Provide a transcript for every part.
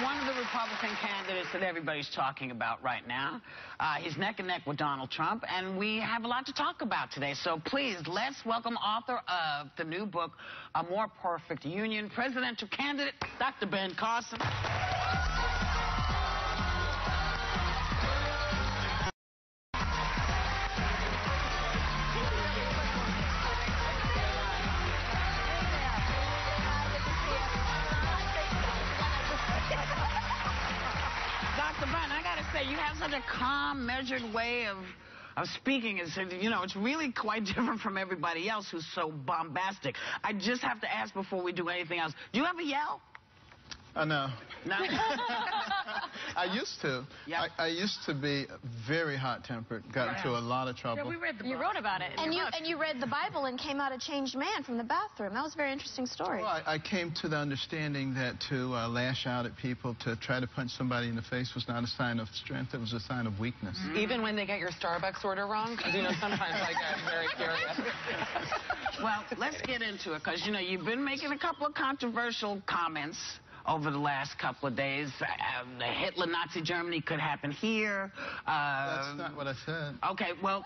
one of the Republican candidates that everybody's talking about right now. He's neck and neck with Donald Trump, and we have a lot to talk about today. So please, let's welcome author of the new book, A More Perfect Union, presidential candidate, Dr. Ben Carson. Dr. Ben, I gotta say, you have such a calm, measured way of speaking. It's, you know, it's really quite different from everybody else who's so bombastic. I just have to ask before we do anything else, do you ever yell? No. No? I used to. Yep. I used to be very hot-tempered, got into a lot of trouble. Yeah, we read the book. You wrote about it. And you read the Bible and came out a changed man from the bathroom. That was a very interesting story. Well, I came to the understanding that to lash out at people, to try to punch somebody in the face was not a sign of strength, it was a sign of weakness. Even when they get your Starbucks order wrong? Because, you know, sometimes I get very curious. Well, let's get into it, because, you know, you've been making a couple of controversial comments over the last couple of days. Hitler, Nazi Germany could happen here. That's not what I said. Okay, well,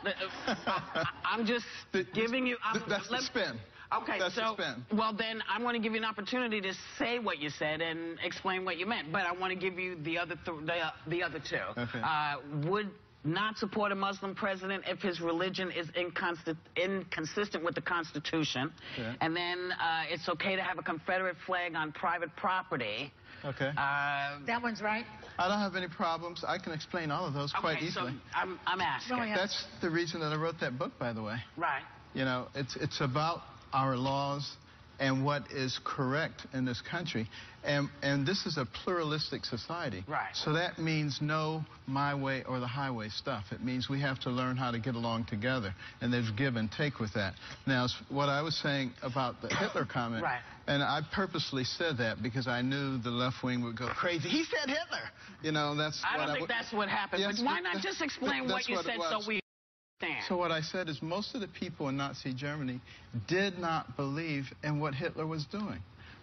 I'm just giving you... That's the spin. Okay, that's so, the spin. Well, then I'm going to give you an opportunity to say what you said and explain what you meant. But I want to give you the other two. Okay. Would not support a Muslim president if his religion is inconsistent with the Constitution. Okay. And then it's okay to have a Confederate flag on private property. Okay. That one's right. I don't have any problems. I can explain all of those quite easily. So I'm asking. That's the reason that I wrote that book, by the way. Right. You know, it's about our laws and what is correct in this country. And this is a pluralistic society. Right. So that means no my way or the highway stuff. It means we have to learn how to get along together. And there's give and take with that. Now, what I was saying about the Hitler comment, right. And I purposely said that because I knew the left wing would go crazy. He said Hitler! You know, that's I don't think that's what happened. Yes, but why not just explain what you said so we understand? So what I said is most of the people in Nazi Germany did not believe in what Hitler was doing.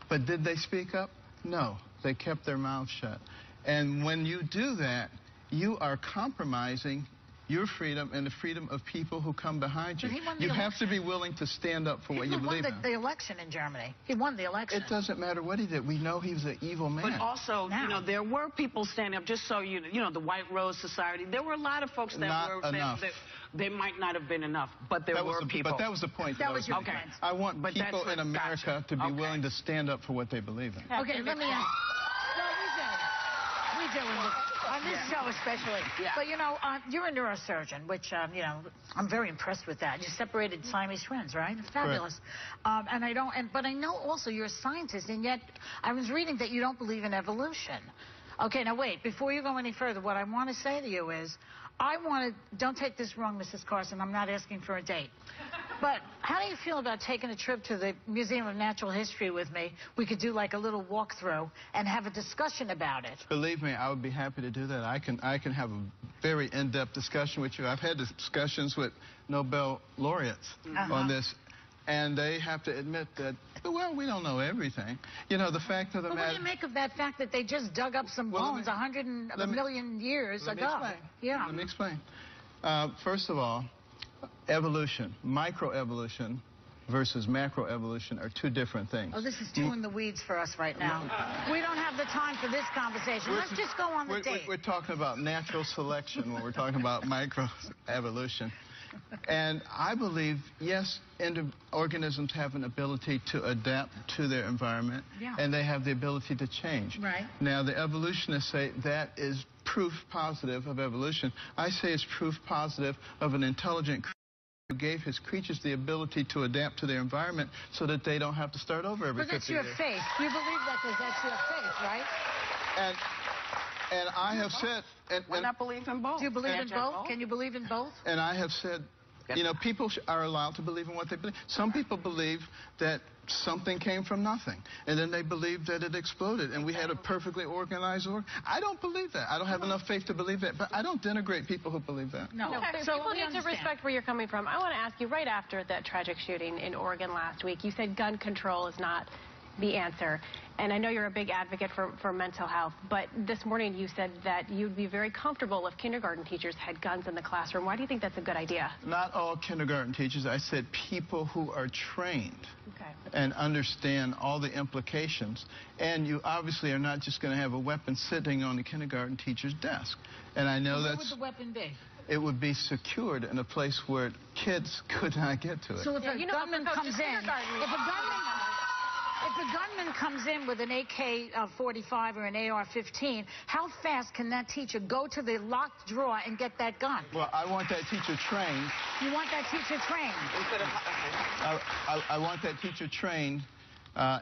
But did they speak up? No. They kept their mouths shut. And when you do that, you are compromising your freedom and the freedom of people who come behind you. You have to be willing to stand up for what you believe in. He won the election in Germany. He won the election. It doesn't matter what he did. We know he was an evil man. But also, you know, there were people standing up, just so you know, the White Rose Society. There were a lot of folks that they might not have been enough, but there were people. But that was the point. That was your point. I want people in America to be willing to stand up for what they believe in. Okay, let me ask. We do. On this show especially. Yeah. But, you know, you're a neurosurgeon, which, you know, I'm very impressed with that. You separated Siamese twins, right? Fabulous. But I know also you're a scientist, and yet I was reading that you don't believe in evolution. Okay, now wait, before you go any further, what I want to say to you is, don't take this wrong, Mrs. Carson, I'm not asking for a date. But how do you feel about taking a trip to the Museum of Natural History with me? We could do like a little walkthrough and have a discussion about it. Believe me, I would be happy to do that. I can have a very in-depth discussion with you. I've had discussions with Nobel laureates on this. And they have to admit that, well, we don't know everything. You know, the fact of the matter... What do you make of that fact that they just dug up some bones 100 million years ago? Let me explain. First of all, evolution, microevolution versus macroevolution are two different things. Oh, this is too in the weeds for us right now. We don't have the time for this conversation. Let's just go on the date. We're talking about natural selection when we're talking about microevolution. And I believe, yes, organisms have an ability to adapt to their environment, and they have the ability to change. Right. Now, the evolutionists say that is proof positive of evolution. I say it's proof positive of an intelligent creature who gave his creatures the ability to adapt to their environment so that they don't have to start over every 50 years. But that's your faith. You believe that because that's your faith, right? And I have said... Why not believe in both? Do you believe in both? Can you believe in both? And I have said, you know, people are allowed to believe in what they believe. Some people believe that something came from nothing, and then they believe that it exploded, and we had a perfectly organized org. I don't believe that. I don't have enough faith to believe that, but I don't denigrate people who believe that. No. Okay, so people need to respect where you're coming from. I want to ask you, right after that tragic shooting in Oregon last week, you said gun control is not the answer. And I know you're a big advocate for mental health, but this morning you said that you'd be very comfortable if kindergarten teachers had guns in the classroom. Why do you think that's a good idea? Not all kindergarten teachers. I said people who are trained and understand all the implications. And you obviously are not just going to have a weapon sitting on the kindergarten teacher's desk. And I know Where that's... would the weapon be? It would be secured in a place where kids could not get to it. So if a gunman comes in, if a gunman comes in with an AK-45 or an AR-15, how fast can that teacher go to the locked drawer and get that gun? Well, I want that teacher trained. You want that teacher trained? I want that teacher trained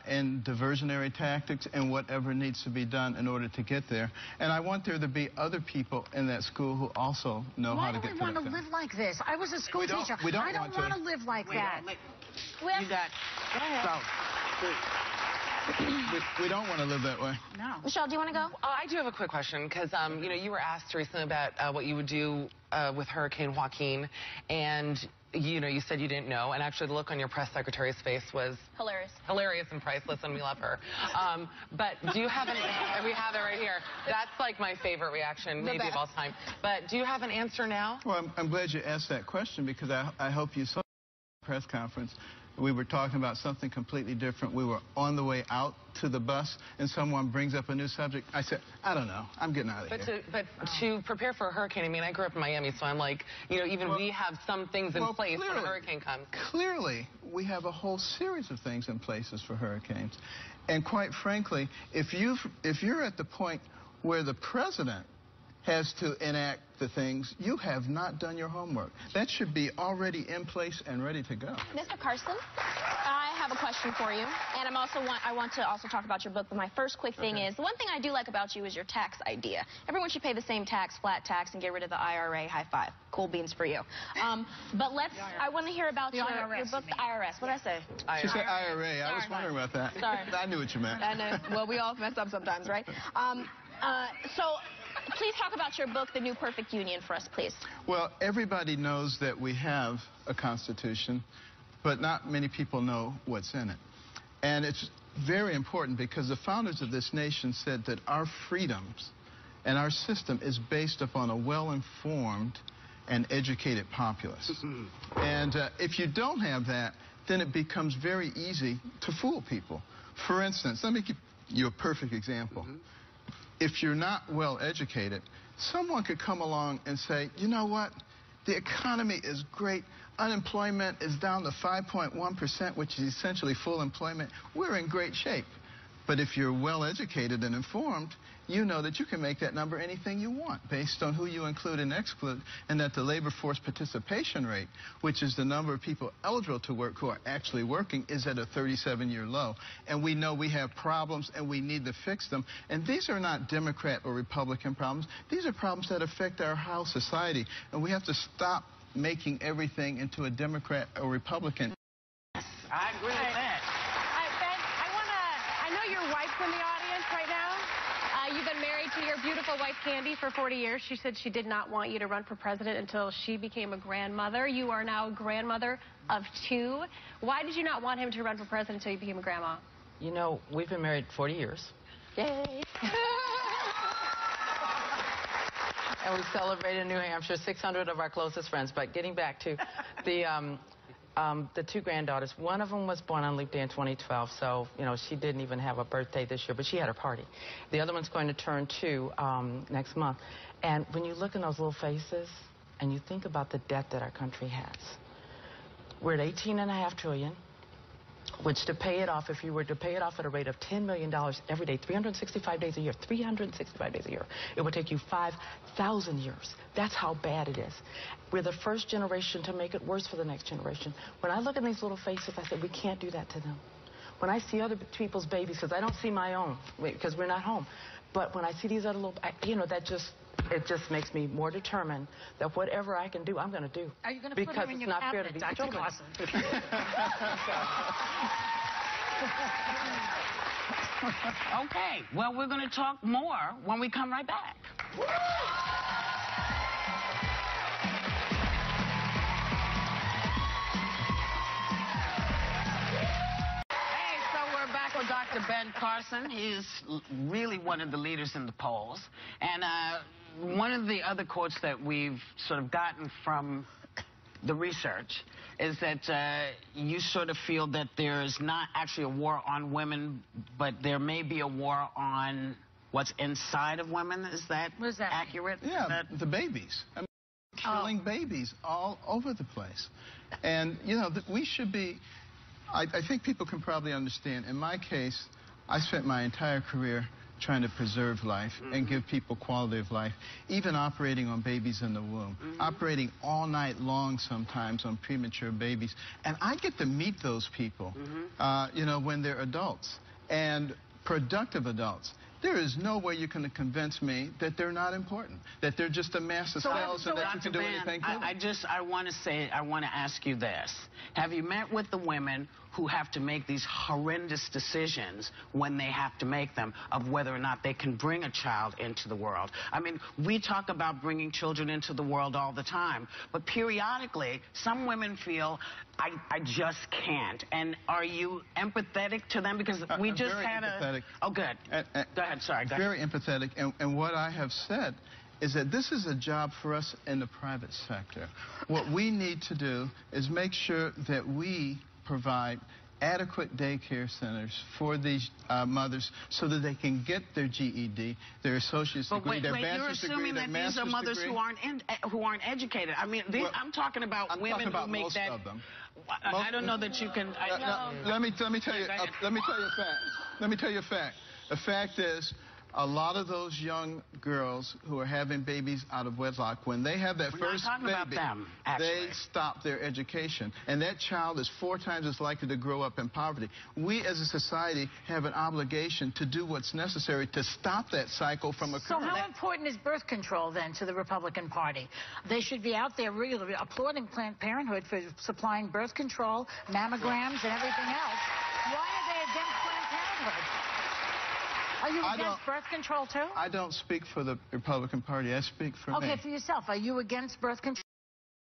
in diversionary tactics and whatever needs to be done in order to get there. And I want there to be other people in that school who also know how to get to that. Why do we want to live like this? I was a school teacher. I don't want to live like that. You got... Go ahead. We don't want to live that way. No. Michelle, do you want to go? I do have a quick question, because, you know, you were asked recently about what you would do with Hurricane Joaquin, and, you know, you said you didn't know, and actually the look on your press secretary's face was... Hilarious. Hilarious and priceless, and we love her. But do you have an... and we have it right here. That's, like, my favorite reaction, maybe of all time. But do you have an answer now? Well, I'm glad you asked that question, because I hope you saw the press conference. We were talking about something completely different. We were on the way out to the bus, and someone brings up a new subject. I said, I don't know. I'm getting out of here. But to prepare for a hurricane, I mean, I grew up in Miami, so I'm like, you know, even we have some things in place when a hurricane comes. Clearly, we have a whole series of things in places for hurricanes. And quite frankly, if you're at the point where the president has to enact the things, you have not done your homework. That should be already in place and ready to go. Mr. Carson, I have a question for you, and I want to also talk about your book, but my first quick thing is, the one thing I do like about you is your tax idea. Everyone should pay the same tax, flat tax, and get rid of the IRA. High five. Cool beans for you. But I want to hear about your book, the IRS. What did I say? She said IRA. I was wondering about that. Sorry. I knew what you meant. I know. Well, we all mess up sometimes, right? So please talk about your book, The New Perfect Union, for us, please. Well, everybody knows that we have a Constitution, but not many people know what's in it. And it's very important because the founders of this nation said that our freedoms and our system is based upon a well-informed and educated populace. And if you don't have that, then it becomes very easy to fool people. For instance, let me give you a perfect example. If you're not well educated, someone could come along and say, you know what, the economy is great, unemployment is down to 5.1%, which is essentially full employment. We're in great shape. But if you're well educated and informed, you know that you can make that number anything you want based on who you include and exclude, and that the labor force participation rate, which is the number of people eligible to work who are actually working, is at a 37-year low. And we know we have problems and we need to fix them. And these are not Democrat or Republican problems. These are problems that affect our whole society. And we have to stop making everything into a Democrat or Republican. I agree with that. I know your wife's in the audience right now. You've been married to your beautiful wife, Candy, for 40 years. She said she did not want you to run for president until she became a grandmother. You are now a grandmother of 2. Why did you not want him to run for president until you became a grandma? You know, we've been married 40 years. Yay. And we celebrated in New Hampshire 600 of our closest friends. But getting back to the 2 granddaughters, one of them was born on Leap Day in 2012, so, you know, she didn't even have a birthday this year, but she had her party. The other one's going to turn 2 next month. And when you look in those little faces and you think about the debt that our country has, we're at $18.5 trillion, which to pay it off, if you were to pay it off at a rate of $10 million every day, 365 days a year, 365 days a year, it would take you 5,000 years. That's how bad it is. We're the first generation to make it worse for the next generation. When I look at these little faces, I say, we can't do that to them. When I see other people's babies, because I don't see my own, because we're not home, but when I see these other little, you know, it just makes me more determined that whatever I can do, I'm going to do. Are you going to put her in your cabinet, Dr. Carson? Okay, well, we're going to talk more when we come right back. Hey, so we're back with Dr. Ben Carson. He's really one of the leaders in the polls. And one of the other quotes that we've sort of gotten from the research is that you sort of feel that there's not actually a war on women, but there may be a war on what's inside of women. Is that accurate? Yeah, the babies. I mean, killing babies all over the place. And, you know, we should be... I think people can probably understand. In my case, I spent my entire career trying to preserve life and give people quality of life, even operating on babies in the womb, operating all night long sometimes on premature babies. And I get to meet those people, you know, when they're adults and productive adults. There is no way you can convince me that they're not important, that they're just a mass of cells and that you can do anything to them. I want to ask you this. Have you met with the women who have to make these horrendous decisions when they have to make them of whether or not they can bring a child into the world? I mean, we talk about bringing children into the world all the time, but periodically, some women feel, I just can't. And are you empathetic to them? Because we just had empathetic. Oh, good. Go ahead, sorry. Go ahead. Very empathetic. And what I have said is that this is a job for us in the private sector. What we need to do is make sure that we provide adequate daycare centers for these mothers so that they can get their GED, their associate's degree, their bachelor's degree, their master's degree. You're assuming that these are mothers who aren't educated. I mean, I'm talking about women who make that. Of them. I don't know that you can. Let me tell you a fact. Let me tell you a fact. The fact is, a lot of those young girls who are having babies out of wedlock, when they have that first baby, they stop their education. And that child is 4 times as likely to grow up in poverty. We as a society have an obligation to do what's necessary to stop that cycle from occurring. So how important is birth control then to the Republican Party? They should be out there really applauding Planned Parenthood for supplying birth control, mammograms, and everything else. Why are they against Planned Parenthood? Are you against birth control, too? I don't speak for the Republican Party. I speak for me. Okay, for yourself. Are you against birth control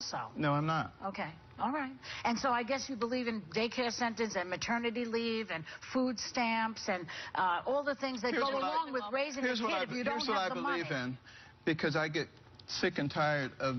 also? No, I'm not. Okay. All right. And so I guess you believe in daycare centers and maternity leave and food stamps and all the things that go along with raising a kid if you don't have the money. Here's what I believe in, because I get sick and tired of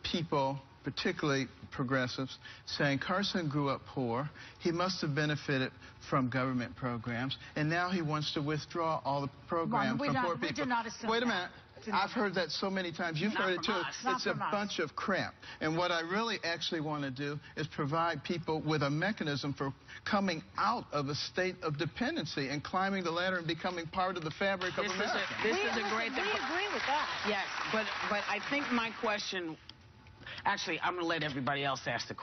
people, particularly progressives, saying Carson grew up poor, he must have benefited from government programs, and now he wants to withdraw all the programs from poor people. We do not assume Wait a minute. I've heard that so many times. You've heard it too. It's a bunch of crap. And what I really actually want to do is provide people with a mechanism for coming out of a state of dependency and climbing the ladder and becoming part of the fabric of America. This is a great thing. We agree with that. Yes, but I think my question... Actually, I'm going to let everybody else ask their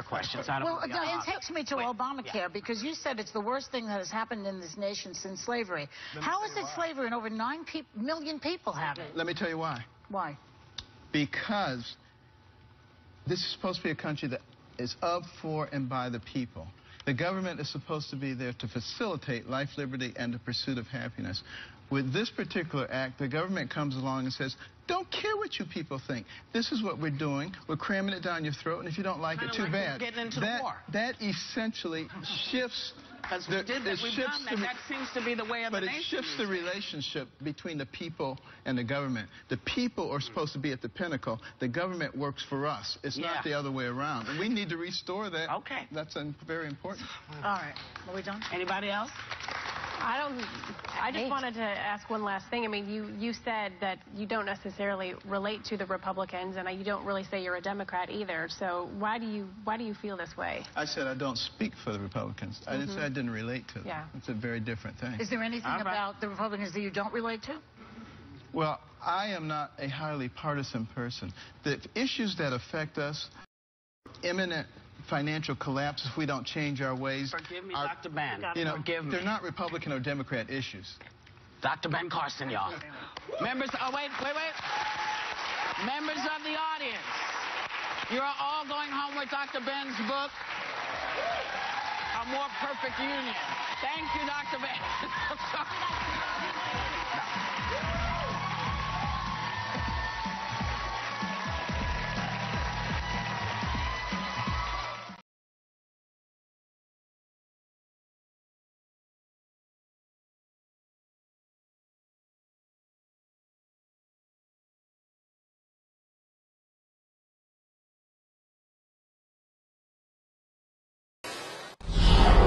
questions. It takes me to Obamacare, because you said it's the worst thing that has happened in this nation since slavery. How is it slavery and over 9 million people have it? Let me tell you why. Why? Because this is supposed to be a country that is of, for, and by the people. The government is supposed to be there to facilitate life, liberty, and the pursuit of happiness. With this particular act, the government comes along and says, don't care what you people think. This is what we're doing. We're cramming it down your throat, and if you don't like it, too bad. Getting into the war. That essentially shifts... That seems to be the way of the nation. But it shifts the relationship between the people and the government. The people are supposed to be at the pinnacle. The government works for us. It's not the other way around. And we need to restore that. Okay. That's very important. All right. Are we done? Anybody else? I just wanted to ask one last thing. I mean, you said that you don't necessarily relate to the Republicans, and you don't really say you're a Democrat either. So why do you feel this way? I said I don't speak for the Republicans. I didn't say I didn't relate to them. Yeah. It's a very different thing. Is there anything about the Republicans that you don't relate to? Well, I am not a highly partisan person. The issues that affect us, imminent financial collapse if we don't change our ways. Forgive me, Dr. Ben. Forgive me. They're not Republican or Democrat issues. Dr. Ben Carson, y'all. Members, wait. Members of the audience, you're all going home with Dr. Ben's book, A More Perfect Union. Thank you, Dr. Ben.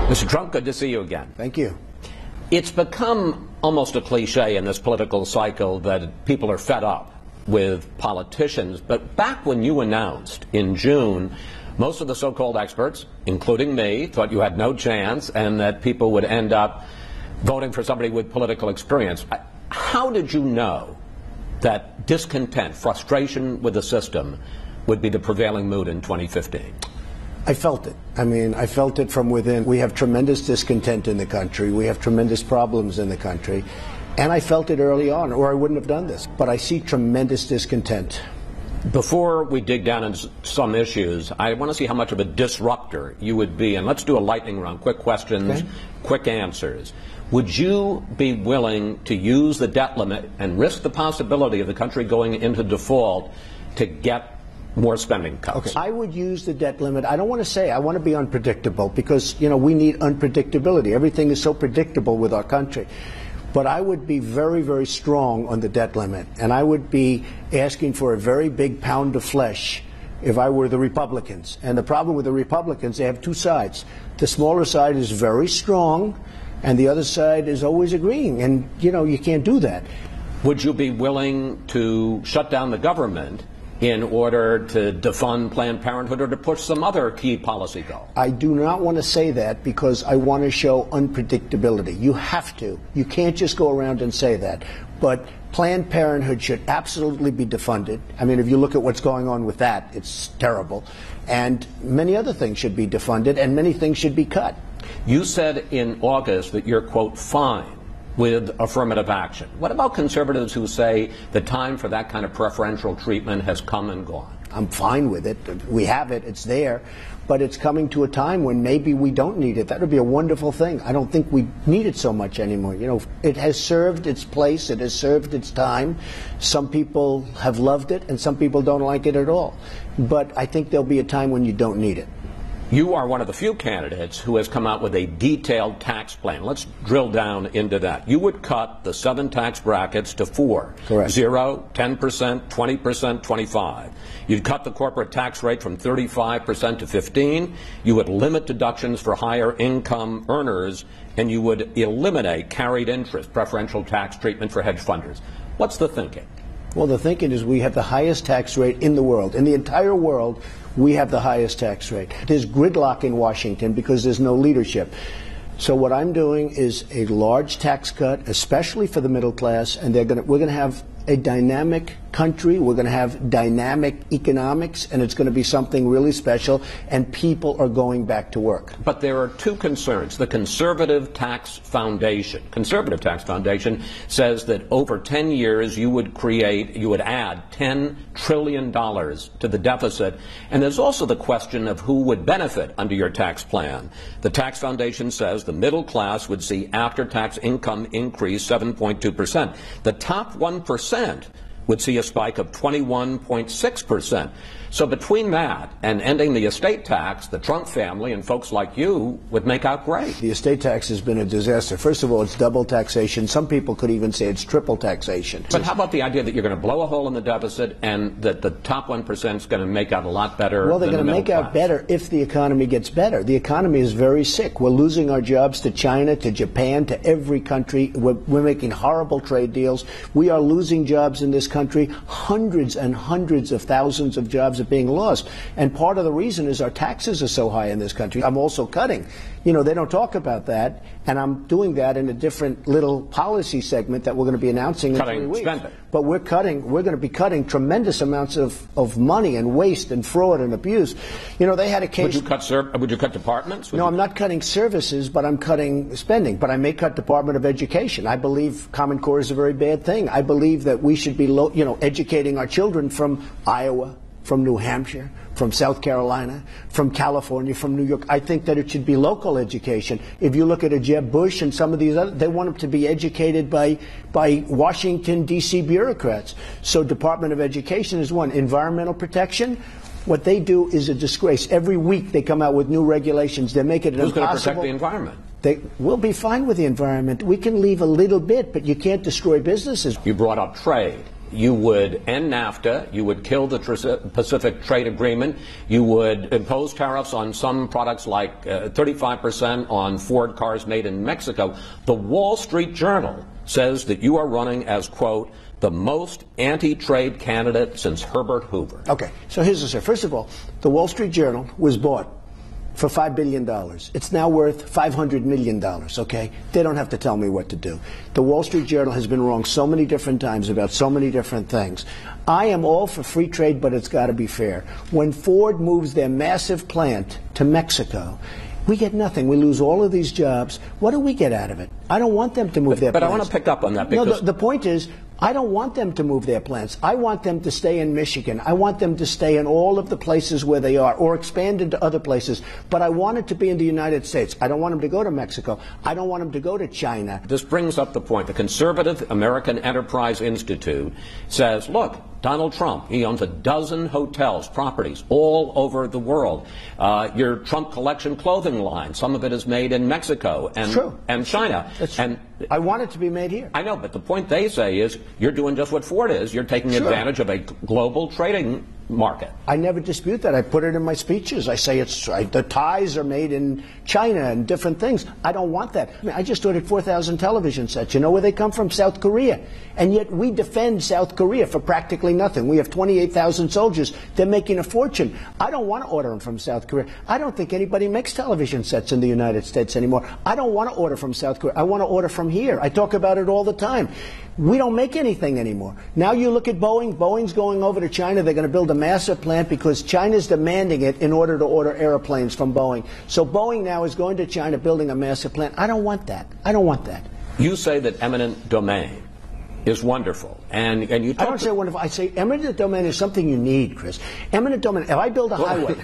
Mr. Trump, good to see you again. Thank you. It's become almost a cliche in this political cycle that people are fed up with politicians. But back when you announced in June, most of the so-called experts, including me, thought you had no chance and that people would end up voting for somebody with political experience. How did you know that discontent, frustration with the system would be the prevailing mood in 2015? I felt it. I mean, I felt it from within. We have tremendous discontent in the country. We have tremendous problems in the country. And I felt it early on, or I wouldn't have done this. But I see tremendous discontent. Before we dig down into some issues, I want to see how much of a disruptor you would be. And let's do a lightning round. Quick questions, okay. Quick answers. Would you be willing to use the debt limit and risk the possibility of the country going into default to get more spending cuts? Okay. I would use the debt limit. I don't want to say I want to be unpredictable because, you know, we need unpredictability. Everything is so predictable with our country. But I would be very, very strong on the debt limit, and I would be asking for a very big pound of flesh if I were the Republicans. And the problem with the Republicans, they have two sides. The smaller side is very strong, and the other side is always agreeing. And, you know, you can't do that. Would you be willing to shut down the government in order to defund Planned Parenthood or to push some other key policy goal? I do not want to say that because I want to show unpredictability. You have to. You can't just go around and say that. But Planned Parenthood should absolutely be defunded. I mean, if you look at what's going on with that, it's terrible. And many other things should be defunded, and many things should be cut. You said in August that you're, quote, fine with affirmative action. What about conservatives who say the time for that kind of preferential treatment has come and gone? I'm fine with it. We have it. It's there. But it's coming to a time when maybe we don't need it. That would be a wonderful thing. I don't think we need it so much anymore. You know, it has served its place. It has served its time. Some people have loved it, and some people don't like it at all. But I think there'll be a time when you don't need it. You are one of the few candidates who has come out with a detailed tax plan. Let's drill down into that. You would cut the 7 tax brackets to 4. Correct. 0, 10%, 20%, 25%. You'd cut the corporate tax rate from 35% to 15%. You would limit deductions for higher income earners, and you would eliminate carried interest, preferential tax treatment for hedge funders. What's the thinking? Well, the thinking is we have the highest tax rate in the world. In the entire world, we have the highest tax rate. There's gridlock in Washington because there's no leadership. So what I'm doing is a large tax cut, especially for the middle class, and we're going to have a dynamic country. We're going to have dynamic economics, and it's going to be something really special, and people are going back to work. But there are two concerns. The Conservative Tax Foundation says that over 10 years you would add $10 trillion to the deficit. And there's also the question of who would benefit under your tax plan. The Tax Foundation says the middle class would see after-tax income increase 7.2%. The top 1% would see a spike of 21.6%. So between that and ending the estate tax, the Trump family and folks like you would make out great. The estate tax has been a disaster. First of all, it's double taxation. Some people could even say it's triple taxation. But how about the idea that you're going to blow a hole in the deficit and that the top 1% is going to make out a lot better? Well, they're going to make out better if the economy gets better. The economy is very sick. We're losing our jobs to China, to Japan, to every country. We're making horrible trade deals. We are losing jobs in this country. Hundreds and hundreds of thousands of jobs are being lost. And part of the reason is our taxes are so high in this country. I'm also cutting. You know, they don't talk about that, and I'm doing that in a different little policy segment that we're going to be announcing in 3 weeks. Spending. But we're going to be cutting tremendous amounts of money and waste and fraud and abuse. You know, they had a case. Would you cut departments? No, I'm not cutting services, but I'm cutting spending. But I may cut Department of Education. I believe Common Core is a very bad thing. I believe that we should be, educating our children from Iowa, from New Hampshire, from South Carolina, from California, from New York. I think that it should be local education. If you look at a Jeb Bush and some of these others, they want them to be educated by Washington, D.C. bureaucrats. So Department of Education is one. Environmental protection, what they do is a disgrace. Every week they come out with new regulations. They make it impossible. Who's going to protect the environment? We'll be fine with the environment. We can leave a little bit, but you can't destroy businesses. You brought up trade. you would end NAFTA, you would kill the Pacific Trade Agreement, you would impose tariffs on some products like 35% on Ford cars made in Mexico. The Wall Street Journal says that you are running as, quote, the most anti-trade candidate since Herbert Hoover. Okay, so here's the story. First of all, the Wall Street Journal was bought for $5 billion. It's now worth $500 million, okay? They don't have to tell me what to do. The Wall Street Journal has been wrong so many different times about so many different things. I am all for free trade, but it's got to be fair. When Ford moves their massive plant to Mexico, we get nothing. We lose all of these jobs. What do we get out of it? I don't want them to move their plants. But I want to pick up on that because... No, the point is, I don't want them to move their plants. I want them to stay in Michigan. I want them to stay in all of the places where they are or expand into other places. But I want it to be in the United States. I don't want them to go to Mexico. I don't want them to go to China. This brings up the point. The conservative American Enterprise Institute says, look, Donald Trump, he owns 12 hotels, properties all over the world. Your Trump collection clothing line, some of it is made in Mexico and China. That's true. I want it to be made here. I know, but the point they say is you're doing just what Ford is. You're taking advantage of a global trading market. I never dispute that. I put it in my speeches. I say the ties are made in China and different things. I don't want that. I mean, I just ordered 4,000 television sets. You know where they come from? South Korea. And yet we defend South Korea for practically nothing. We have 28,000 soldiers. They're making a fortune. I don't want to order them from South Korea. I don't think anybody makes television sets in the United States anymore. I don't want to order from South Korea. I want to order from here. I talk about it all the time. We don't make anything anymore. Now you look at Boeing. Boeing's going over to China. They're going to build a massive plant because China's demanding it in order to order airplanes from Boeing. So Boeing now is going to China building a massive plant. I don't want that. I don't want that. You say that eminent domain is wonderful. And you talk... I don't say wonderful. I say eminent domain is something you need, Chris. Eminent domain, if I build a highway...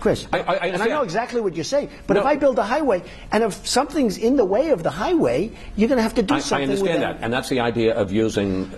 Chris, and I know exactly what you're saying, but if I build a highway, and if something's in the way of the highway, you're going to have to do something with that. I understand that, and that's the idea of using,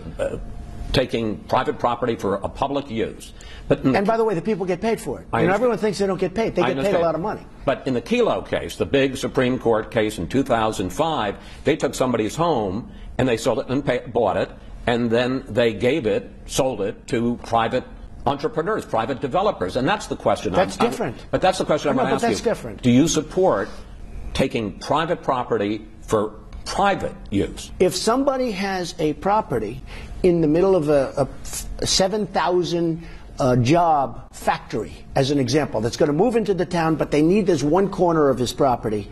taking private property for a public use. And by the way, the people get paid for it. Everyone thinks they don't get paid. They get paid a lot of money. But in the Kelo case, the big Supreme Court case in 2005, they took somebody's home, and they sold it and bought it, and then they sold it to private entrepreneurs, private developers, and that's the question. That's different. But that's the question I'm going to ask you. That's different. Do you support taking private property for private use? If somebody has a property in the middle of a 7,000 job factory, as an example, that's going to move into the town, but they need this one corner of his property,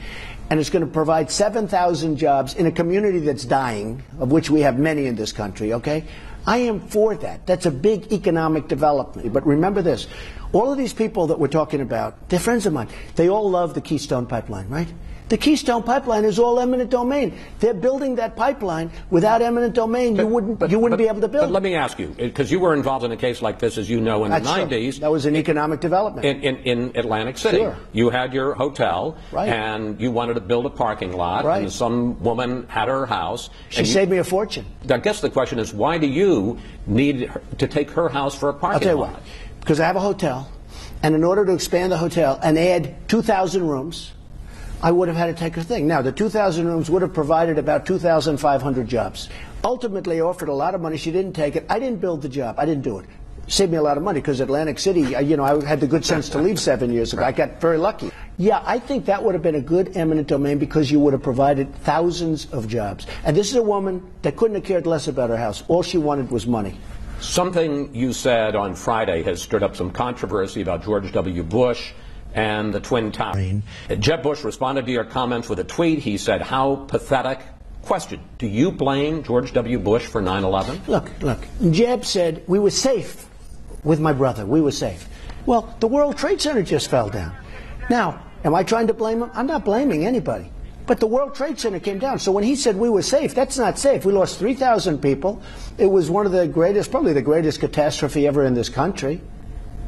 and it's going to provide 7,000 jobs in a community that's dying, of which we have many in this country, okay? I am for that. That's a big economic development. But remember this, all of these people that we're talking about, they're friends of mine. They all love the Keystone Pipeline, right? The Keystone Pipeline is all eminent domain. They're building that pipeline without eminent domain. You wouldn't be able to build. But let me ask you, because you were involved in a case like this, as you know, in the 90s. That was an economic development. In Atlantic City. Sure. You had your hotel, right, and you wanted to build a parking lot, right, and some woman had her house. She saved me a fortune. I guess the question is, why do you need to take her house for a parking lot? I'll tell you why. Because I have a hotel, and in order to expand the hotel and add 2,000 rooms, I would have had to take her thing. Now, the 2,000 rooms would have provided about 2,500 jobs. Ultimately, I offered a lot of money. She didn't take it. I didn't build the job. I didn't do it. Saved me a lot of money because Atlantic City, I had the good sense to leave 7 years ago. I got very lucky. Yeah, I think that would have been a good eminent domain because you would have provided thousands of jobs. And this is a woman that couldn't have cared less about her house. All she wanted was money. Something you said on Friday has stirred up some controversy about George W. Bush and the Twin Towers. Jeb Bush responded to your comments with a tweet. He said, how pathetic. Question, do you blame George W. Bush for 9/11? Look, Jeb said we were safe with my brother. We were safe. Well, the World Trade Center just fell down. Now, am I trying to blame him? I'm not blaming anybody. But the World Trade Center came down. So when he said we were safe, that's not safe. We lost 3,000 people. It was one of the greatest, probably the greatest catastrophe ever in this country,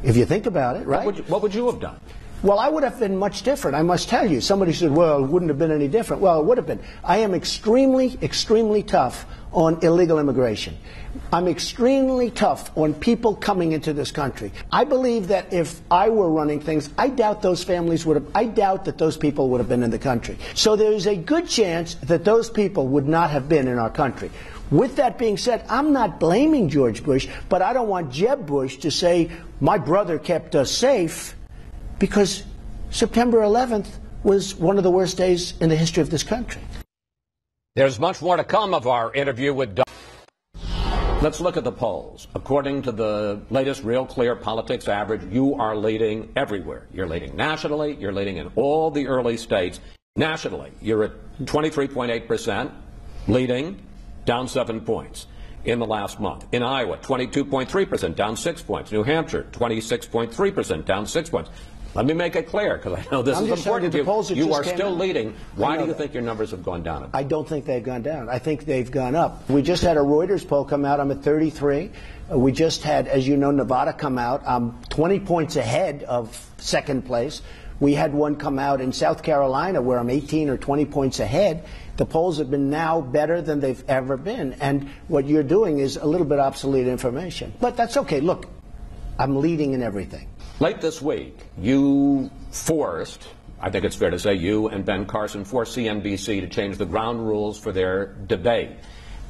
if you think about it, right? What would you have done? Well, I would have been much different, I must tell you. Somebody said, well, it wouldn't have been any different. Well, it would have been. I am extremely, extremely tough on illegal immigration. I'm extremely tough on people coming into this country. I believe that if I were running things, I doubt those families would have, I doubt that those people would have been in the country. So there's a good chance that those people would not have been in our country. With that being said, I'm not blaming George Bush, but I don't want Jeb Bush to say, my brother kept us safe, because September 11th was one of the worst days in the history of this country. There's much more to come of our interview with Doug. Let's look at the polls. According to the latest Real Clear Politics average, you are leading everywhere. You're leading nationally. You're leading in all the early states. Nationally, you're at 23.8%, leading, down 7 points in the last month. In Iowa, 22.3%, down 6 points. New Hampshire, 26.3%, down 6 points. Let me make it clear, because I know this is important to you. You are still leading. Why do you think your numbers have gone down? I don't think they've gone down. I think they've gone up. We just had a Reuters poll come out. I'm at 33. We just had, as you know, Nevada come out. I'm 20 points ahead of second place. We had one come out in South Carolina where I'm 18 or 20 points ahead. The polls have been now better than they've ever been. And what you're doing is a little bit obsolete information. But that's okay. Look, I'm leading in everything. Late this week, you forced, I think it's fair to say, you and Ben Carson forced CNBC to change the ground rules for their debate.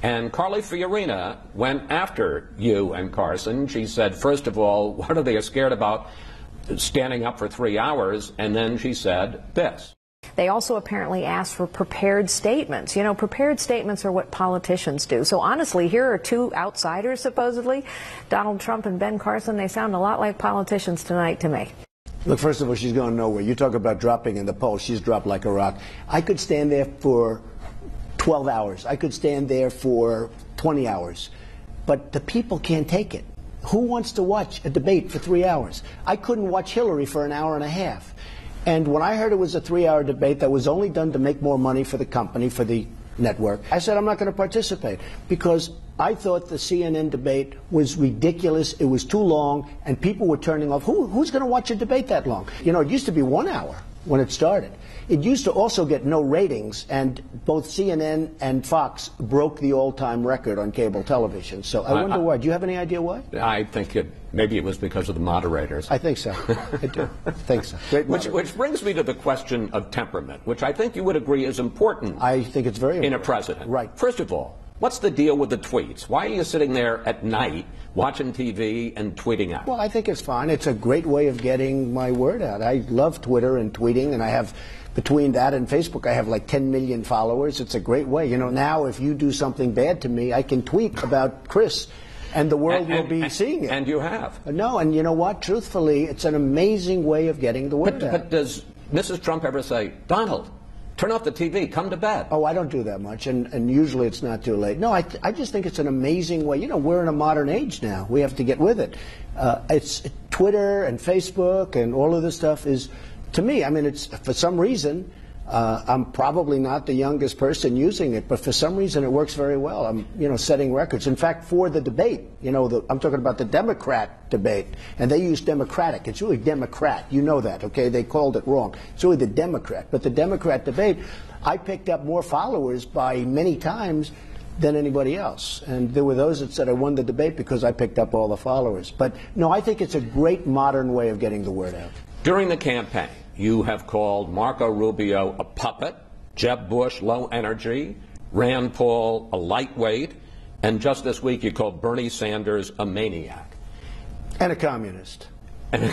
And Carly Fiorina went after you and Carson. She said, first of all, what are they scared about standing up for 3 hours? And then she said this. They also apparently asked for prepared statements. You know, prepared statements are what politicians do. So honestly, here are two outsiders, supposedly, Donald Trump and Ben Carson. They sound a lot like politicians tonight to me. Look, first of all, she's going nowhere. You talk about dropping in the polls. She's dropped like a rock. I could stand there for 12 hours. I could stand there for 20 hours. But the people can't take it. Who wants to watch a debate for 3 hours? I couldn't watch Hillary for an hour and a half. And when I heard it was a 3-hour debate that was only done to make more money for the company, for the network, I said I'm not going to participate, because I thought the CNN debate was ridiculous. It was too long, and people were turning off. Who's going to watch a debate that long? You know, it used to be 1 hour when it started. It used to also get no ratings, and both CNN and Fox broke the all-time record on cable television. So I wonder why. Do you have any idea why? I think maybe it was because of the moderators. I think so. I do. I think so. Which brings me to the question of temperament, which I think you would agree is important. I think it's very important. In a president. Right. First of all, what's the deal with the tweets? Why are you sitting there at night watching TV and tweeting out? Well, I think it's fine. It's a great way of getting my word out. I love Twitter and tweeting, and I have, between that and Facebook, I have like 10 million followers. It's a great way. You know, now if you do something bad to me, I can tweet about Chris, and the world will be seeing it. And you have. No, and you know what? Truthfully, it's an amazing way of getting the word out. But does Mrs. Trump ever say, Donald, turn off the TV, come to bed? Oh, I don't do that much, and usually it's not too late. No, I just think it's an amazing way. You know, we're in a modern age now. We have to get with it. It's Twitter and Facebook and all of this stuff is, to me, I mean, it's, for some reason, I'm probably not the youngest person using it, but for some reason it works very well. I'm, you know, setting records. In fact, for the debate, you know, I'm talking about the Democrat debate, and they use Democratic. It's really Democrat. You know that, okay? They called it wrong. It's really the Democrat. But the Democrat debate, I picked up more followers by many times than anybody else. And there were those that said I won the debate because I picked up all the followers. But no, I think it's a great modern way of getting the word out. During the campaign, you have called Marco Rubio a puppet, Jeb Bush low energy, Rand Paul a lightweight, and just this week you called Bernie Sanders a maniac. And a communist. And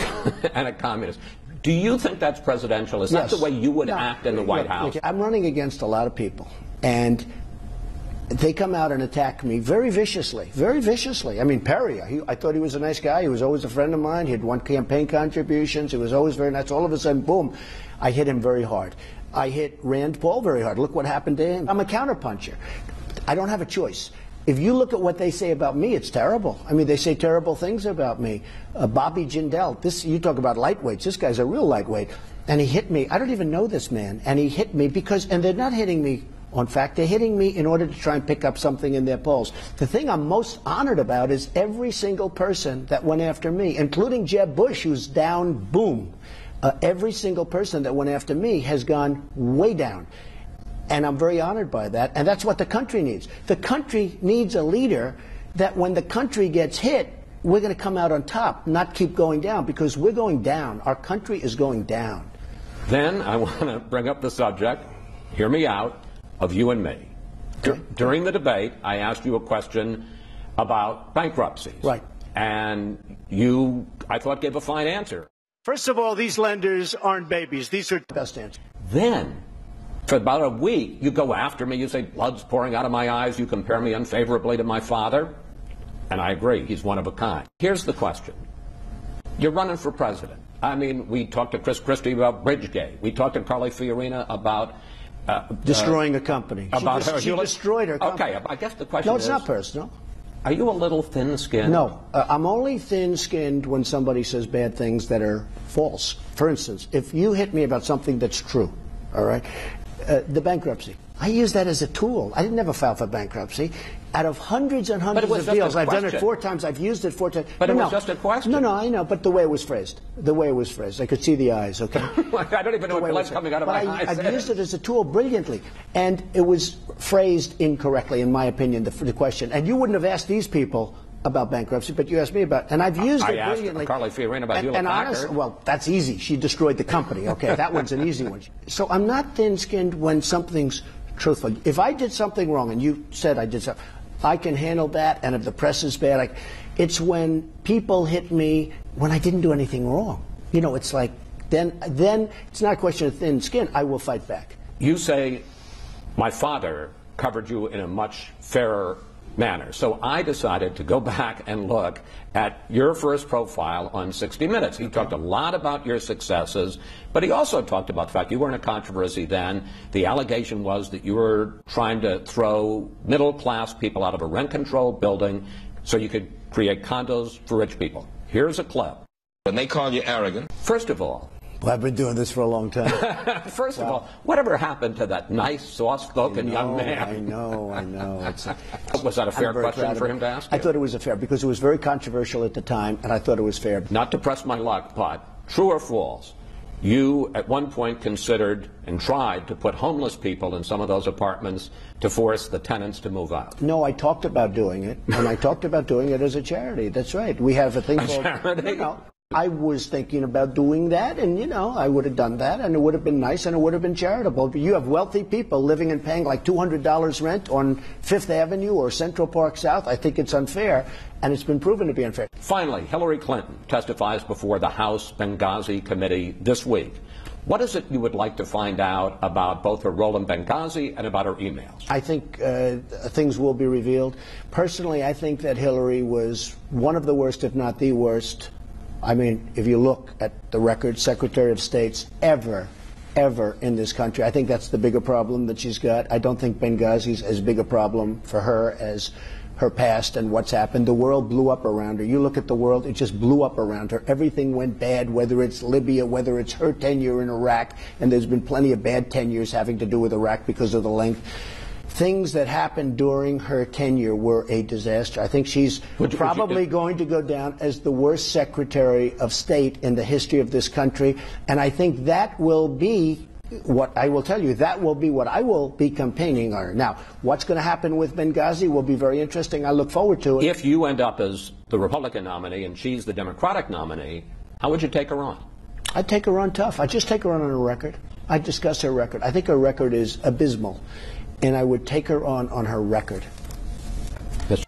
a communist. Do you think that's presidential? Is that the way you would act in the White House? I'm running against a lot of people, and they come out and attack me very viciously, very viciously. I mean, Perry, I thought he was a nice guy. He was always a friend of mine. He had won campaign contributions. He was always very nice. All of a sudden, boom, I hit him very hard. I hit Rand Paul very hard. Look what happened to him. I'm a counterpuncher. I don't have a choice. If you look at what they say about me, it's terrible. I mean, they say terrible things about me. Bobby Jindal, you talk about lightweights. This guy's a real lightweight. And he hit me. I don't even know this man. And he hit me because, and they're not hitting me on fact, they're hitting me in order to try and pick up something in their polls. The thing I'm most honored about is every single person that went after me, including Jeb Bush, who's down, boom. Every single person that went after me has gone way down. And I'm very honored by that. And that's what the country needs. The country needs a leader that when the country gets hit, we're going to come out on top, not keep going down, because we're going down. Our country is going down. Then I want to bring up the subject, hear me out, of you and me. Okay. During the debate, I asked you a question about bankruptcies. Right. And you, I thought, gave a fine answer. First of all, these lenders aren't babies. These are the best answers. Then, for about a week, you go after me. You say, blood's pouring out of my eyes. You compare me unfavorably to my father. And I agree. He's one of a kind. Here's the question. You're running for president. I mean, we talked to Chris Christie about Bridgegate. We talked to Carly Fiorina about... destroying a company. She destroyed her company. Okay, I guess the question is... No, it's not personal. Are you a little thin-skinned? No. I'm only thin-skinned when somebody says bad things that are false. For instance, if you hit me about something that's true, all right, the bankruptcy, I use that as a tool. I didn't ever file for bankruptcy. Out of hundreds and hundreds of deals, I've done it 4 times. I've used it 4 times. But it was just a question. No, I know, but the way it was phrased. The way it was phrased. I could see the eyes, okay? I don't even know what blood's coming out of my eyes. I've used it as a tool brilliantly. And it was phrased incorrectly, in my opinion, the question. And you wouldn't have asked these people about bankruptcy, but you asked me about it. And I've used it brilliantly. I asked Carly Fiorina about Hewlett-Packard. Well, that's easy. She destroyed the company. Okay, that one's an easy one. So I'm not thin-skinned when something's truthful. If I did something wrong, and you said I did something, I can handle that, and if the press is bad, it's when people hit me when I didn't do anything wrong. You know, it's like, then it's not a question of thin skin. I will fight back. You say, my father covered you in a much fairer manner. So I decided to go back and look at your first profile on 60 Minutes. He talked a lot about your successes, but he also talked about the fact you were in a controversy then. The allegation was that you were trying to throw middle-class people out of a rent-controlled building so you could create condos for rich people. Here's a clip. When they call you arrogant. First of all, well, I've been doing this for a long time. First of all, whatever happened to that nice, soft-spoken young man? I know. Was that a fair question for him to ask you? I thought it was fair because it was very controversial at the time, and I thought it was fair. Not to press my luck, but true or false, you at one point considered and tried to put homeless people in some of those apartments to force the tenants to move out. No, I talked about doing it, and I talked about doing it as a charity. That's right. We have a thing called... charity? I was thinking about doing that, and, you know, I would have done that, and it would have been nice, and it would have been charitable. But you have wealthy people living and paying like $200 rent on Fifth Avenue or Central Park South. I think it's unfair, and it's been proven to be unfair. Finally, Hillary Clinton testifies before the House Benghazi Committee this week. What is it you would like to find out about both her role in Benghazi and about her emails? I think things will be revealed. Personally, I think that Hillary was one of the worst, if not the worst. I mean, if you look at the record, Secretary of States ever in this country. I think that's the bigger problem that she's got. I don't think Benghazi's as big a problem for her as her past and what's happened. The world blew up around her. You look at the world, it just blew up around her. Everything went bad, whether it's Libya, whether it's her tenure in Iraq, and there's been plenty of bad tenures having to do with Iraq because of the length. Things that happened during her tenure were a disaster. I think she's probably going to go down as the worst Secretary of State in the history of this country. And I think that will be what I will tell you. That will be what I will be campaigning on. Now, what's going to happen with Benghazi will be very interesting. I look forward to it. If you end up as the Republican nominee and she's the Democratic nominee, how would you take her on? I'd take her on tough. I'd just take her on her record. I'd discuss her record. I think her record is abysmal. And I would take her on her record. Yes.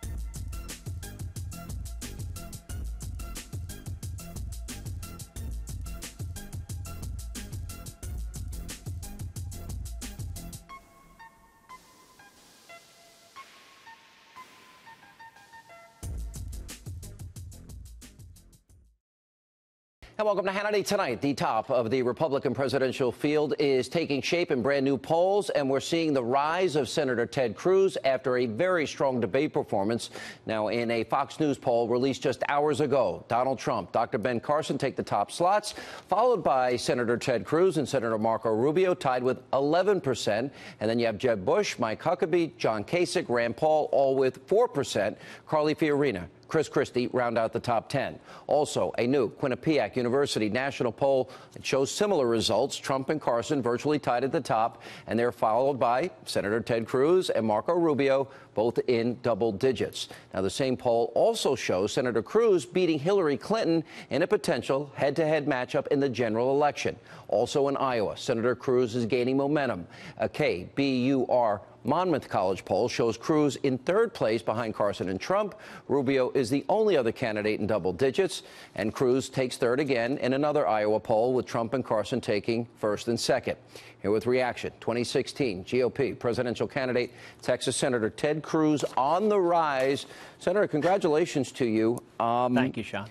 And welcome to Hannity Tonight. The top of the Republican presidential field is taking shape in brand new polls, and we're seeing the rise of Senator Ted Cruz after a very strong debate performance. Now, in a Fox News poll released just hours ago, Donald Trump, Dr. Ben Carson take the top slots, followed by Senator Ted Cruz and Senator Marco Rubio, tied with 11%. And then you have Jeb Bush, Mike Huckabee, John Kasich, Rand Paul, all with 4%. Carly Fiorina, Chris Christie round out the top 10. Also, a new Quinnipiac University national poll that shows similar results. Trump and Carson virtually tied at the top, and they're followed by Senator Ted Cruz and Marco Rubio, both in double digits. Now, the same poll also shows Senator Cruz beating Hillary Clinton in a potential head-to-head matchup in the general election. Also in Iowa, Senator Cruz is gaining momentum. KBUR Monmouth College poll shows Cruz in third place behind Carson and Trump. Rubio is the only other candidate in double digits, and Cruz takes third again in another Iowa poll, with Trump and Carson taking first and second. Here with reaction, 2016 GOP presidential candidate, Texas Senator Ted Cruz on the rise. Senator, congratulations to you. Thank you, Sean.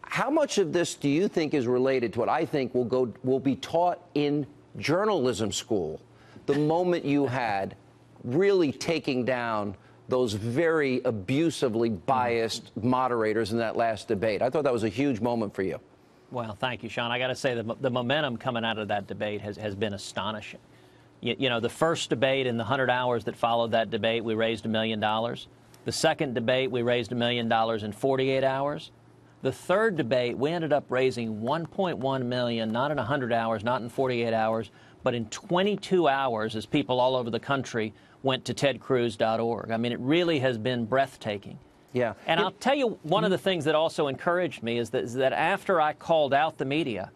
How much of this do you think is related to what I think will be taught in journalism school, the moment you had really taking down those very abusively biased moderators in that last debate? I thought that was a huge moment for you. Well, thank you, Sean. I got to say the momentum coming out of that debate has been astonishing. You know, the first debate in the 100 hours that followed that debate, we raised $1 million. The second debate, we raised $1 million in 48 hours. The third debate, we ended up raising $1.1 million, not in 100 hours, not in 48 hours, but in 22 hours, as people all over the country went to tedcruz.org. I mean, it really has been breathtaking. Yeah. And I'll tell you, one of the things that also encouraged me is that after I called out the media,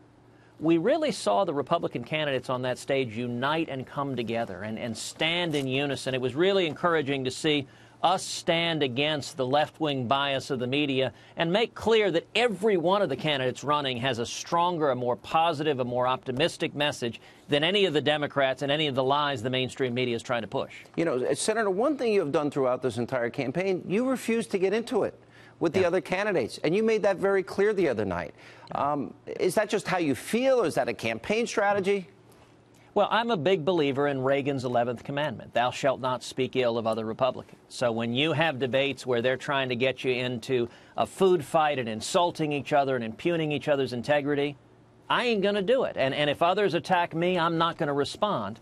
we really saw the Republican candidates on that stage unite and come together and stand in unison. It was really encouraging to see us stand against the left-wing bias of the media and make clear that every one of the candidates running has a stronger, a more positive, a more optimistic message than any of the Democrats and any of the lies the mainstream media is trying to push. You know, Senator, one thing you have done throughout this entire campaign, you refused to get into it with the other candidates, and you made that very clear the other night. Is that just how you feel, or is that a campaign strategy? Well, I'm a big believer in Reagan's 11th commandment, thou shalt not speak ill of other Republicans. So when you have debates where they're trying to get you into a food fight and insulting each other and impugning each other's integrity, I ain't going to do it. And if others attack me, I'm not going to respond.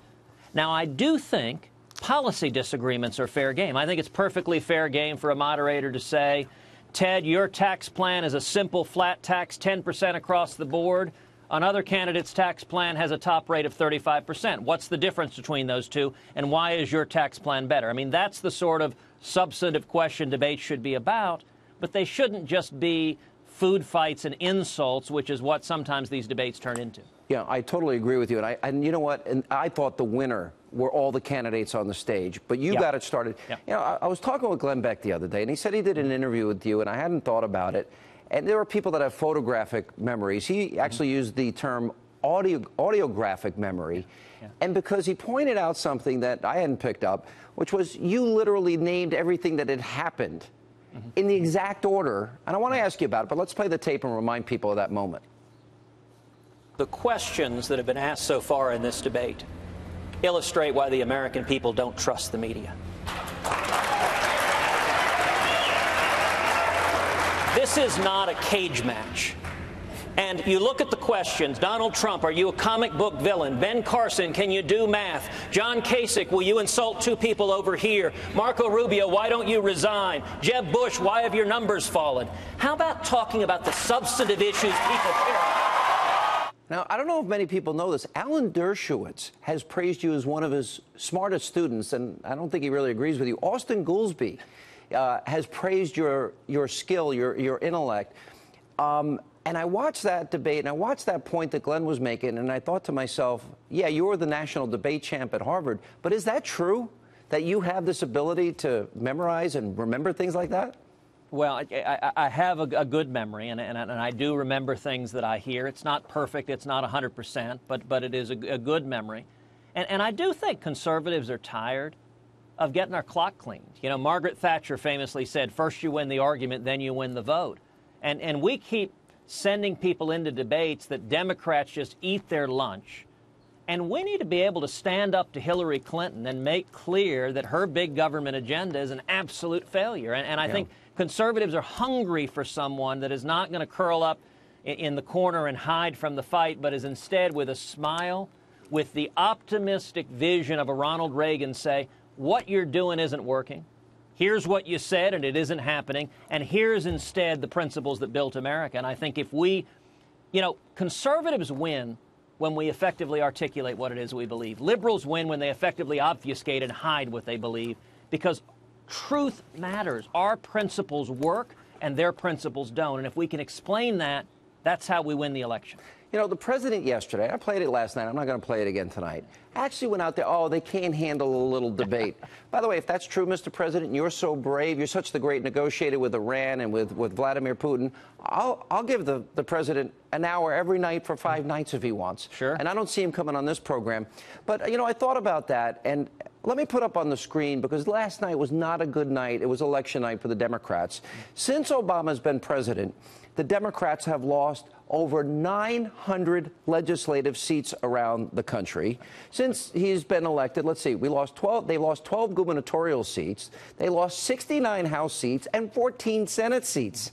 Now, I do think policy disagreements are fair game. I think it's perfectly fair game for a moderator to say, Ted, your tax plan is a simple flat tax, 10% across the board. Another candidate's tax plan has a top rate of 35%. What's the difference between those two, and why is your tax plan better? I mean, that's the sort of substantive question debates should be about, but they shouldn't just be food fights and insults, which is what sometimes these debates turn into. Yeah, I totally agree with you. And you know what? And I thought the winner were all the candidates on the stage, but you got it started. You know, I was talking with Glenn Beck the other day, and he said he did an interview with you, and I hadn't thought about it. And there are people that have photographic memories. He actually used the term audiographic memory. And because he pointed out something that I hadn't picked up, which was you literally named everything that had happened in the exact order. And I want to ask you about it, but let's play the tape and remind people of that moment. The questions that have been asked so far in this debate illustrate why the American people don't trust the media. This is not a cage match. And you look at the questions. Donald Trump, are you a comic book villain? Ben Carson, can you do math? John Kasich, will you insult two people over here? Marco Rubio, why don't you resign? Jeb Bush, why have your numbers fallen? How about talking about the substantive issues people care about? Now, I don't know if many people know this. Alan Dershowitz has praised you as one of his smartest students, and I don't think he really agrees with you. Austin Goolsbee has praised your skill, your intellect. And I watched that debate, and I watched that point that Glenn was making, and I thought to myself, yeah, you were the national debate champ at Harvard, but is that true, that you have this ability to memorize and remember things like that? Well, I have a good memory, and I do remember things that I hear. It's not perfect. It's not 100%, but it is a good memory. And I do think conservatives are tired of getting our clock cleaned. You know, Margaret Thatcher famously said, first you win the argument, then you win the vote. And we keep sending people into debates that Democrats just eat their lunch. And we need to be able to stand up to Hillary Clinton and make clear that her big government agenda is an absolute failure. And I think conservatives are hungry for someone that is not going to curl up in the corner and hide from the fight, but is instead, with a smile, with the optimistic vision of a Ronald Reagan, say, what you're doing isn't working. Here's what you said, and it isn't happening. And here's instead the principles that built America. And I think if we, you know, conservatives win when we effectively articulate what it is we believe. Liberals win when they effectively obfuscate and hide what they believe, because truth matters. Our principles work, and their principles don't. And if we can explain that, that's how we win the election. You know, the president yesterday, I played it last night, I'm not going to play it again tonight, actually went out there, oh, they can't handle a little debate. By the way, if that's true, Mr. President, you're so brave, you're such the great negotiator with Iran and with Vladimir Putin, I'll give the president an hour every night for 5 nights if he wants. Sure. And I don't see him coming on this program. But, you know, I thought about that, and let me put up on the screen, because last night was not a good night. It was election night for the Democrats. Since Obama's been president, the Democrats have lost over 900 legislative seats around the country. Since he's been elected, let's see, they lost 12 gubernatorial seats, they lost 69 House seats, and 14 Senate seats.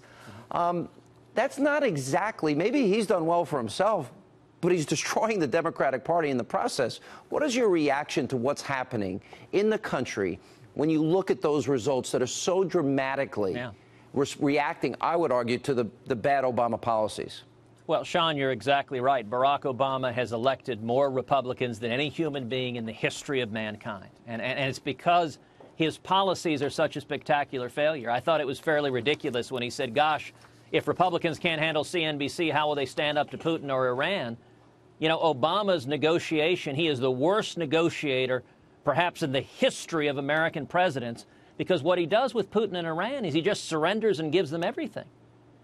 That's not exactly, maybe he's done well for himself, but he's destroying the Democratic Party in the process. What is your reaction to what's happening in the country when you look at those results that are so dramatically reacting, I would argue, to the bad Obama policies? Well, Sean, you're exactly right. Barack Obama has elected more Republicans than any human being in the history of mankind. And it's because his policies are such a spectacular failure. I thought it was fairly ridiculous when he said, gosh, if Republicans can't handle CNBC, how will they stand up to Putin or Iran? You know, Obama's negotiation, he is the worst negotiator perhaps in the history of American presidents, because what he does with Putin and Iran is he just surrenders and gives them everything.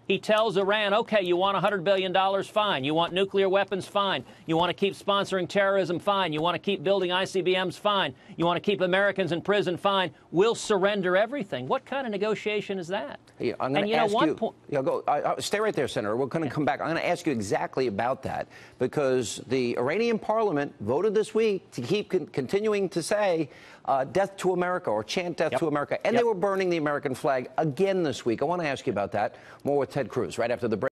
He tells Iran, okay, you want $100 billion, fine. You want nuclear weapons, fine. You want to keep sponsoring terrorism, fine. You want to keep building ICBMs, fine. You want to keep Americans in prison, fine. We'll surrender everything. What kind of negotiation is that? Yeah, I'm going to ask you. Stay right there, Senator. We're going to come back. I'm going to ask you exactly about that, because the Iranian parliament voted this week to keep continuing to say death to America, or chant death to America. And they were burning the American flag again this week. I want to ask you about that. More with Ted Cruz right after the break.